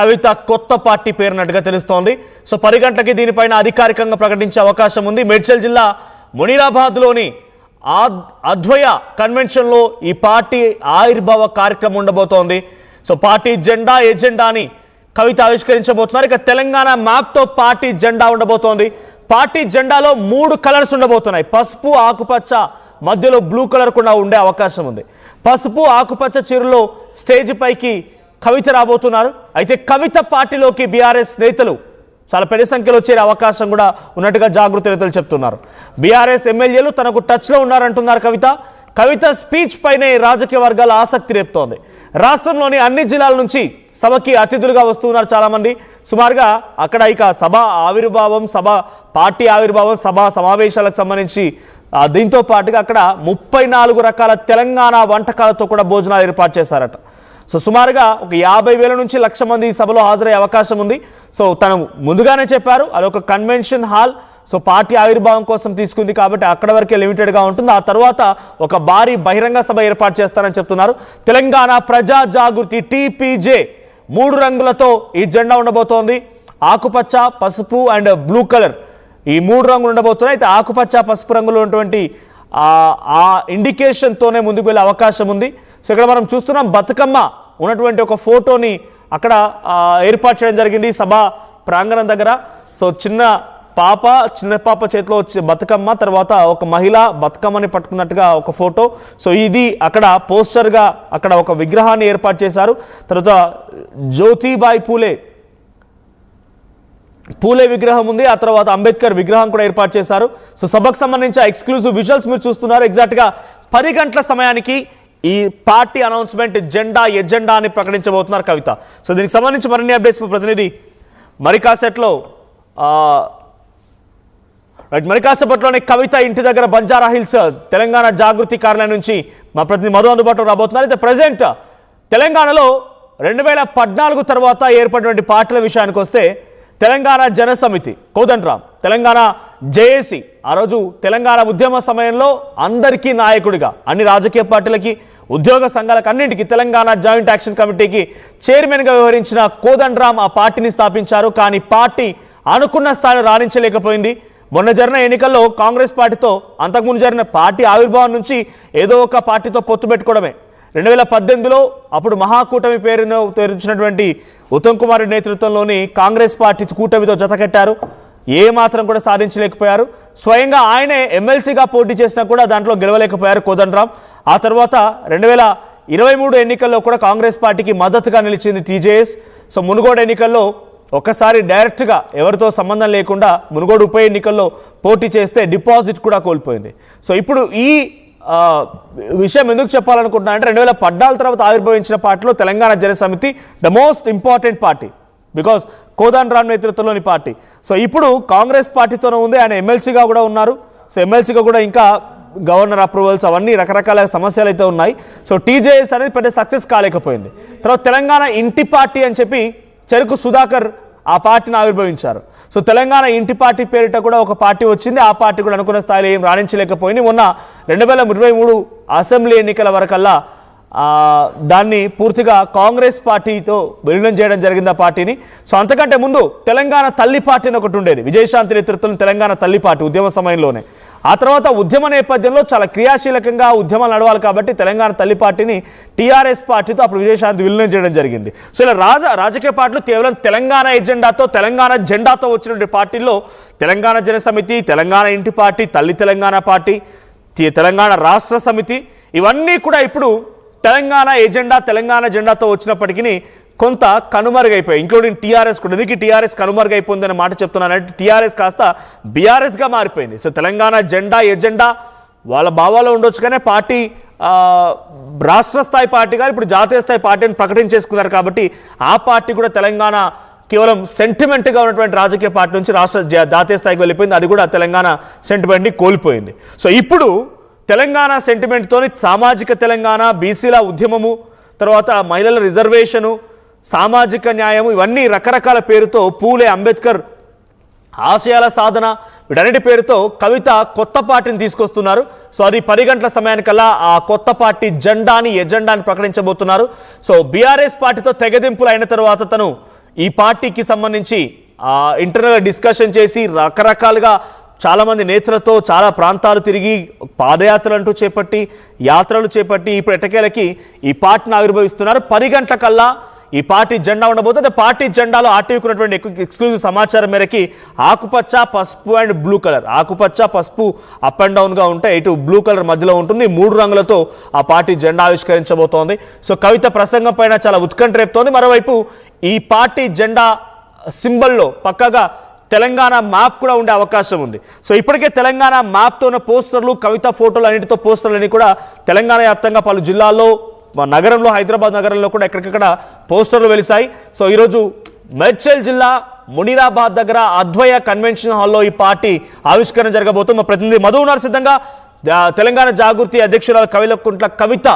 కవిత కొత్త పార్టీ పేరున్నట్టుగా తెలుస్తోంది. సో 10 గంటలకి దీనిపైన అధికారికంగా ప్రకటించే అవకాశం ఉంది. మేడ్చల్ జిల్లా మునీరాబాద్లోని అద్వయ కన్వెన్షన్లో ఈ పార్టీ ఆవిర్భావ కార్యక్రమం ఉండబోతోంది. సో పార్టీ జెండా ఎజెండాని కవిత ఆవిష్కరించబోతున్నారు. ఇక తెలంగాణ మ్యాప్తో పార్టీ జెండా ఉండబోతోంది. పార్టీ జెండాలో 3 కలర్స్ ఉండబోతున్నాయి. పసుపు, ఆకుపచ్చ, మధ్యలో బ్లూ కలర్ కూడా ఉండే అవకాశం ఉంది. పసుపు ఆకుపచ్చ చీరలో స్టేజ్ పైకి కవిత రాబోతున్నారు. అయితే కవిత పార్టీలోకి బీఆర్ఎస్ నేతలు చాలా పెద్ద సంఖ్యలో చేరే అవకాశం కూడా ఉన్నట్టుగా జాగృతి నేతలు చెప్తున్నారు. బీఆర్ఎస్ ఎమ్మెల్యేలు తనకు టచ్లో ఉన్నారంటున్నారు కవిత స్పీచ్ పైనే రాజకీయ వర్గాల ఆసక్తి రేపుతోంది. రాష్ట్రంలోని అన్ని జిల్లాల నుంచి సభకి అతిథులుగా వస్తున్నారు చాలామంది. సుమారుగా అక్కడ ఇక సభ ఆవిర్భావం, పార్టీ ఆవిర్భావం, సమావేశాలకు సంబంధించి దీంతో పాటుగా అక్కడ 34 రకాల తెలంగాణ వంటకాలతో కూడా భోజనాలు ఏర్పాటు చేశారట. సో సుమారుగా ఒక 50,000 నుంచి 1,00,000 మంది ఈ సభలో హాజరయ్యే అవకాశం ఉంది. సో తను ముందుగానే చెప్పారు అదొక కన్వెన్షన్ హాల్. సో పార్టీ ఆవిర్భావం కోసం తీసుకుంది కాబట్టి అక్కడ వరకే లిమిటెడ్గా ఉంటుంది. ఆ తర్వాత ఒక భారీ బహిరంగ సభ ఏర్పాటు చేస్తారని చెప్తున్నారు. తెలంగాణ ప్రజా జాగృతి TPJ 3 రంగులతో ఈ జెండా ఉండబోతోంది. ఆకుపచ్చ, పసుపు అండ్ బ్లూ కలర్ ఈ 3 రంగులు ఉండబోతున్నాయి. అయితే ఆకుపచ్చ, పసుపు రంగులో ఉన్నటువంటి ఆ ఇండికేషన్తోనే ముందుకు వెళ్ళే అవకాశం ఉంది. సో ఇక్కడ మనం చూస్తున్నాం బతుకమ్మ ఉన్నటువంటి ఒక ఫోటోని అక్కడ ఏర్పాటు చేయడం జరిగింది సభ ప్రాంగణం దగ్గర. సో చిన్న పాప చేతిలో వచ్చే బతుకమ్మ, తర్వాత ఒక మహిళ బతుకమ్మని పట్టుకున్నట్టుగా ఒక ఫోటో. సో ఇది అక్కడ పోస్టర్గా అక్కడ ఒక విగ్రహాన్ని ఏర్పాటు చేశారు. తర్వాత జ్యోతిబాయి పూలే విగ్రహం ఉంది. ఆ తర్వాత అంబేద్కర్ విగ్రహం కూడా ఏర్పాటు చేశారు. సో సభకు సంబంధించి ఎక్స్క్లూజివ్ విజువల్స్ మీరు చూస్తున్నారు. ఎగ్జాక్ట్గా 10 గంటల సమయానికి ఈ పార్టీ అనౌన్స్మెంట్ జెండా ఎజెండా అని ప్రకటించబోతున్నారు కవిత. సో దీనికి సంబంధించి మరిన్ని అప్డేట్స్ ప్రతినిధి మరికాసేపట్లోనే కవిత ఇంటి దగ్గర బంజారా హిల్స్ తెలంగాణ జాగృతి కార్యాలయం నుంచి మా ప్రతినిధి మధు అందుబాటులో రాబోతున్నారు. అయితే ప్రజెంట్ తెలంగాణలో 2014 తర్వాత ఏర్పడినటువంటి పార్టీల విషయానికి వస్తే తెలంగాణ జనసమితి కోదండరాం, తెలంగాణ జేఏసీ ఆ రోజు తెలంగాణ ఉద్యమ సమయంలో అందరికీ నాయకుడిగా అన్ని రాజకీయ పార్టీలకి, ఉద్యోగ సంఘాలకు అన్నింటికీ తెలంగాణ జాయింట్ యాక్షన్ కమిటీకి చైర్మన్గా వ్యవహరించిన కోదండరాం ఆ పార్టీని స్థాపించారు. కానీ పార్టీ అనుకున్న స్థాయిలో రాణించలేకపోయింది. మొన్న జరిగిన ఎన్నికల్లో కాంగ్రెస్ పార్టీతో, అంతకుముందు జరిగిన పార్టీ ఆవిర్భావం నుంచి ఏదో ఒక పార్టీతో పొత్తు పెట్టుకోవడమే. 2018లో అప్పుడు మహాకూటమి పేరును తెరిచినటువంటి ఉత్తమ్ కుమార్ రెడ్డి నేతృత్వంలోని కాంగ్రెస్ పార్టీ కూటమితో జతకట్టారు. ఏ మాత్రం కూడా సాధించలేకపోయారు. స్వయంగా ఆయనే ఎమ్మెల్సీగా పోటీ చేసినా కూడా దాంట్లో గెలవలేకపోయారు కోదండరాం. ఆ తర్వాత 2023 ఎన్నికల్లో కూడా కాంగ్రెస్ పార్టీకి మద్దతుగా నిలిచింది TJS. సో మునుగోడు ఎన్నికల్లో ఒక్కసారి డైరెక్ట్గా ఎవరితో సంబంధం లేకుండా మునుగోడు ఉప ఎన్నికల్లో పోటీ చేస్తే డిపాజిట్ కూడా కోల్పోయింది. సో ఇప్పుడు ఈ విషయం ఎందుకు చెప్పాలనుకుంటున్నా అంటే 2014 తర్వాత ఆవిర్భవించిన పార్టీలో Telangana Janasamithi the most important party, because Kodandaram నేతృత్వంలోని పార్టీ. సో ఇప్పుడు కాంగ్రెస్ పార్టీతోనే ఉంది. ఆయన ఎమ్మెల్సీగా కూడా ఉన్నారు. సో ఎమ్మెల్సీగా కూడా ఇంకా గవర్నర్ అప్రూవల్స్ అవన్నీ రకరకాల సమస్యలు అయితే ఉన్నాయి. సో TJS అనేది పెద్ద సక్సెస్ కాలేకపోయింది. తర్వాత తెలంగాణ ఇంటి పార్టీ అని చెప్పి చెరుకు సుధాకర్ ఆ పార్టీని ఆవిర్భవించారు. సో తెలంగాణ ఇంటి పార్టీ పేరిట కూడా ఒక పార్టీ వచ్చింది. ఆ పార్టీ కూడా అనుకున్న స్థాయిలో ఏం రాణించలేకపోయింది. మొన్న 2023 అసెంబ్లీ ఎన్నికల వరకల్లా దాన్ని పూర్తిగా కాంగ్రెస్ పార్టీతో విలీనం చేయడం జరిగింది ఆ పార్టీని. సో అంతకంటే ముందు తెలంగాణ తల్లి పార్టీ అని ఒకటి ఉండేది. విజయశాంతి నేతృత్వం తెలంగాణ తల్లి పార్టీ ఉద్యమ సమయంలోనే. ఆ తర్వాత ఉద్యమ నేపథ్యంలో చాలా క్రియాశీలకంగా ఉద్యమాలు నడవాలి కాబట్టి తెలంగాణ తల్లి పార్టీని TRS పార్టీతో అప్పుడు విజయశాంతి విలీనం చేయడం జరిగింది. సో ఇలా రాజకీయ పార్టీలు కేవలం తెలంగాణ ఎజెండాతో, తెలంగాణ జెండాతో వచ్చినటువంటి పార్టీల్లో తెలంగాణ జనసమితి, తెలంగాణ ఇంటి పార్టీ, తల్లి తెలంగాణ పార్టీ, తెలంగాణ రాష్ట్ర సమితి ఇవన్నీ కూడా ఇప్పుడు తెలంగాణ ఎజెండా, తెలంగాణ జెండాతో వచ్చినప్పటికీ కొంత కనుమరుగైపోయాయి. ఇంక్లూడింగ్ TRS కూడా. ఎందుకు TRS కనుమరుగైపోయిందనే మాట చెప్తున్నానంటే TRS కాస్త BRSగా మారిపోయింది. సో తెలంగాణ జెండా ఎజెండా వాళ్ళ భావాలో ఉండొచ్చు కానీ పార్టీ రాష్ట్ర స్థాయి పార్టీగా ఇప్పుడు జాతీయ స్థాయి పార్టీని ప్రకటించేసుకున్నారు కాబట్టి ఆ పార్టీ కూడా తెలంగాణ కేవలం సెంటిమెంట్గా ఉన్నటువంటి రాజకీయ పార్టీ నుంచి జాతీయ స్థాయికి వెళ్ళిపోయింది. అది కూడా తెలంగాణ సెంటిమెంట్ని కోల్పోయింది. సో ఇప్పుడు తెలంగాణ సెంటిమెంట్తోని సామాజిక తెలంగాణ, బీసీల ఉద్యమము, తర్వాత మహిళల రిజర్వేషను, సామాజిక న్యాయము ఇవన్నీ రకరకాల పేరుతో పూలే అంబేద్కర్ ఆశయాల సాధన వీటన్నిటి పేరుతో కవిత కొత్త పార్టీని తీసుకొస్తున్నారు. సో అది 10 గంటల సమయానికల్లా ఆ కొత్త పార్టీ ఎజెండాని ప్రకటించబోతున్నారు. సో బీఆర్ఎస్ పార్టీతో తెగదింపులు అయిన తర్వాత తను ఈ పార్టీకి సంబంధించి ఇంటర్నల్ డిస్కషన్ చేసి రకరకాలుగా చాలామంది నేతలతో చాలా ప్రాంతాలు తిరిగి పాదయాత్రలు అంటూ చేపట్టి యాత్రలు చేపట్టి ఇప్పుడు ఎట్టకేలకి ఈ పార్టీని ఆవిర్భవిస్తున్నారు. 10 గంటల కల్లా ఈ పార్టీ జెండా ఉండబోతుంది. పార్టీ జెండాలో ఆర్టీవీకి ఉన్నటువంటి ఎక్స్క్లూజివ్ సమాచారం మేరకి ఆకుపచ్చ, పసుపు అండ్ బ్లూ కలర్, ఆకుపచ్చ పసుపు అప్ అండ్ డౌన్గా ఉంటే ఇటు బ్లూ కలర్ మధ్యలో ఉంటుంది. 3 రంగులతో ఆ పార్టీ జెండా ఆవిష్కరించబోతోంది. సో కవిత ప్రసంగం పైన చాలా ఉత్కంఠ రేపుతోంది. మరోవైపు ఈ పార్టీ జెండా సింబల్లో పక్కగా తెలంగాణ మ్యాప్ కూడా ఉండే అవకాశం ఉంది. సో ఇప్పటికే తెలంగాణ మ్యాప్తో ఉన్న పోస్టర్లు, కవిత ఫోటోలు అన్నిటితో పోస్టర్లు కూడా తెలంగాణ వ్యాప్తంగా పలు జిల్లాల్లో, నగరంలో, హైదరాబాద్ నగరంలో కూడా ఎక్కడికక్కడ పోస్టర్లు వెలిశాయి. సో ఈరోజు మేడ్చల్ జిల్లా మునీరాబాద్ దగ్గర అద్వయ కన్వెన్షన్ హాల్లో ఈ పార్టీ ఆవిష్కరణ జరగబోతుంది. మా ప్రతినిధి మధు ఉన్నారు సిద్ధంగా. తెలంగాణ జాగృతి అధ్యక్షురాలు కవిలకుంట్ల కవిత